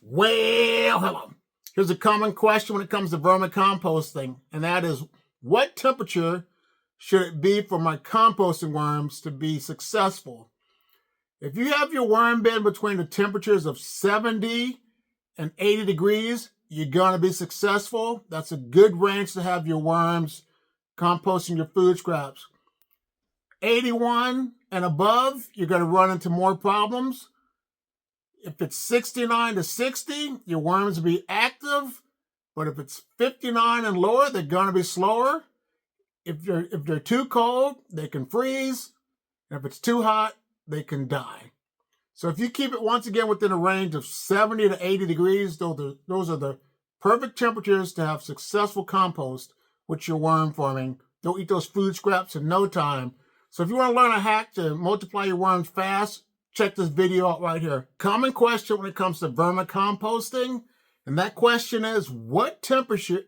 Well, hello. Here's a common question when it comes to vermicomposting, and that is, what temperature should it be for my composting worms to be successful? If you have your worm bin between the temperatures of 70 and 80 degrees, you're going to be successful. That's a good range to have your worms composting your food scraps. 81 and above, you're going to run into more problems. If it's 69 to 60, your worms will be active. But if it's 59 and lower, they're going to be slower. If they're too cold, they can freeze. And if it's too hot, they can die. So if you keep it once again within a range of 70 to 80 degrees, those are the perfect temperatures to have successful compost with your worm farming. They'll eat those food scraps in no time. So if you want to learn a hack to multiply your worms fast, check this video out right here. Common question when it comes to vermicomposting, and that question is, what temperature